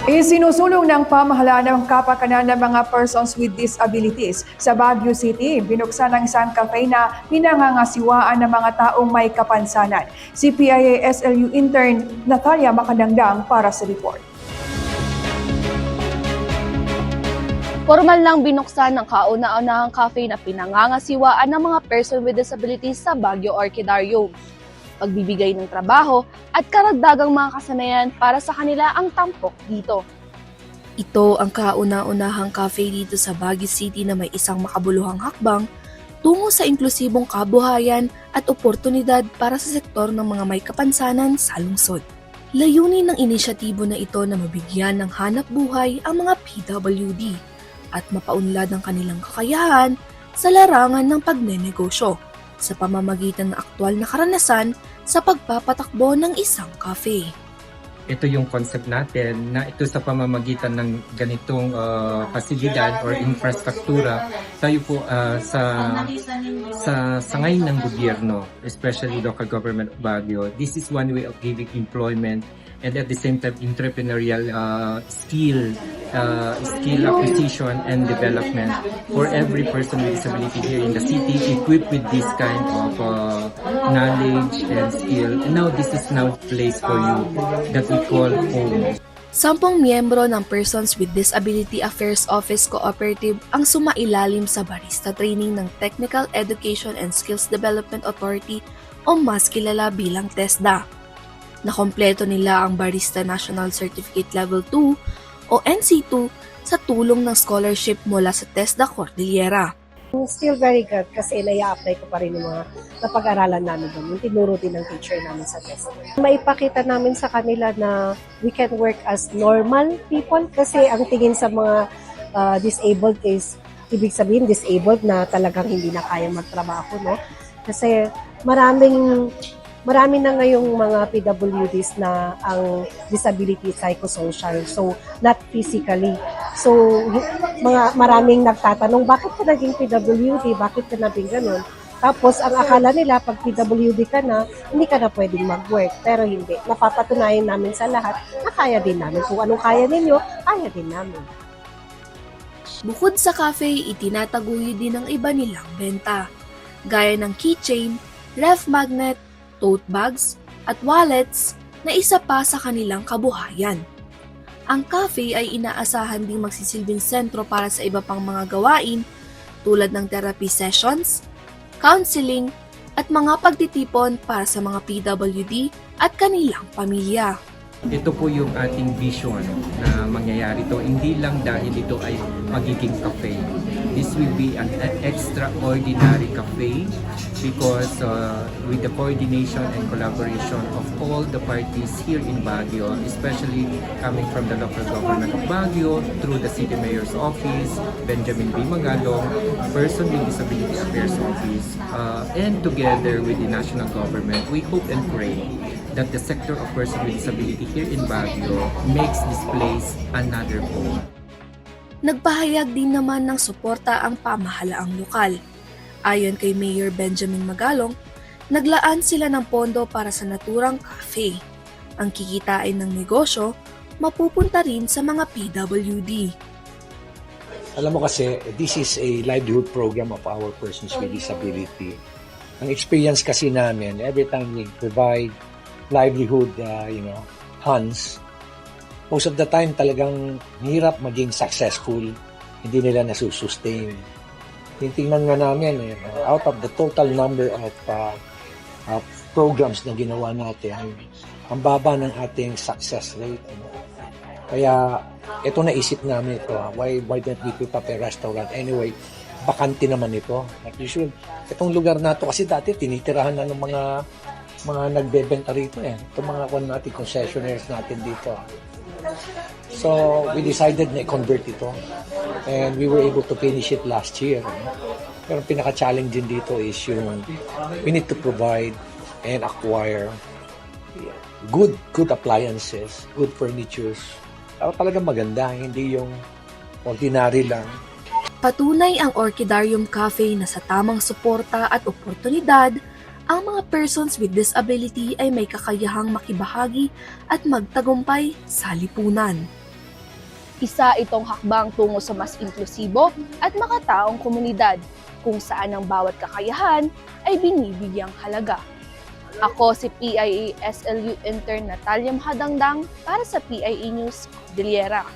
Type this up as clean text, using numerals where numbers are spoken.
Isinusulong ng pamahalaan ng kapakanan ng mga persons with disabilities sa Baguio City. Binuksan ng isang cafe na pinangangasiwaan ng mga taong may kapansanan. CPIA SLU intern Natalia Macandangdang para sa report. Formal lang binuksan ng kauna-unahang cafe na pinangangasiwaan ng mga person with disabilities sa Baguio Orchidarium. Pagbibigay ng trabaho at karagdagang mga kasanayan para sa kanila ang tampok dito. Ito ang kauna-unahang cafe dito sa Baguio City na may isang makabuluhang hakbang tungo sa inklusibong kabuhayan at oportunidad para sa sektor ng mga may kapansanan sa lungsod. Layunin ng inisyatibo na ito na mabigyan ng hanap buhay ang mga PWD at mapaunlad ang kanilang kakayahan sa larangan ng pagnenegosyo sa pamamagitan ng aktwal na karanasan sa pagpapatakbo ng isang cafe. Ito yung concept natin na ito sa pamamagitan ng ganitong pasilidad or infrastruktura, tayo po sa sangay ng gobyerno, especially local government of Baguio, this is one way of giving employment and at the same time entrepreneurial skill acquisition and development for every person with disability here in the city, equipped with this kind of knowledge and skill. And now this is now the place for you that we call home. 10 miyembro ng Persons with Disability Affairs Office Cooperative ang sumailalim sa barista training ng Technical Education and Skills Development Authority o mas kilala bilang TESDA. Nakompleto nila ang Barista National Certificate Level 2 o NC2 sa tulong ng scholarship mula sa TESDA Cordillera. Still very good kasi nai-apply ko pa rin yung mga napag-aralan namin doon, yung tinuro din ng teacher namin sa TESDA. Maipakita namin sa kanila na we can work as normal people kasi ang tingin sa mga disabled is, ibig sabihin disabled na talagang hindi na kaya magtrabaho, no? Kasi marami na ngayong mga PWDs na ang disability psychosocial, so not physically. So maraming nagtatanong, bakit ka naging PWD? Bakit ka naging ganun? Tapos ang akala nila, pag PWD ka na, hindi ka na pwedeng mag-work. Pero hindi. Napapatunayan namin sa lahat na kaya din namin. Kung anong kaya ninyo, kaya din namin. Bukod sa cafe, itinataguyod din ang iba nilang benta, gaya ng keychain, ref magnet, tote bags, at wallets na isa pa sa kanilang kabuhayan. Ang cafe ay inaasahan ding magsisilbing sentro para sa iba pang mga gawain tulad ng therapy sessions, counseling, at mga pagtitipon para sa mga PWD at kanilang pamilya. Ito po yung ating vision na mangyayari to. Hindi lang dahil ito ay magiging cafe. This will be an extraordinary cafe because with the coordination and collaboration of all the parties here in Baguio, especially coming from the local government of Baguio, through the City Mayor's Office, Benjamin B. Magalong, Person with Disability Affairs Office, and together with the national government, we hope and pray that the sector of person with disability here in Baguio makes this place another home. Nagpahayag din naman ng suporta ang pamahalaang lokal. Ayon kay Mayor Benjamin Magalong, naglaan sila ng pondo para sa naturang cafe. Ang kikitain ng negosyo, mapupunta rin sa mga PWD. Alam mo kasi, this is a livelihood program of our persons with disability. Ang experience kasi namin, every time we provide livelihood, funds, most of the time talagang hirap maging successful, hindi nila nasusustain. Tingnan nga namin, out of the total number of programs na ginawa natin, ang baba ng ating success rate. Kaya ito naisip namin ito, why don't we put up a restaurant? Anyway, bakante naman ito. At usually, itong lugar na ito kasi dati tinitirahan na ng mga nagbebenta rito itong mga natin concessionaires natin dito. So we decided na i-convert ito and we were able to finish it last year. Pero pinaka-challenge din dito is yung we need to provide and acquire good appliances, good furnitures. Talagang maganda, hindi yung ordinary lang. Patunay ang Orchidarium Cafe na sa tamang suporta at oportunidad, ang mga persons with disability ay may kakayahang makibahagi at magtagumpay sa lipunan. Isa itong hakbang tungo sa mas inklusibo at makataong komunidad kung saan ang bawat kakayahan ay binibigyang halaga. Ako si PIA SLU intern Natalia Mahadangdang para sa PIA News Cordillera.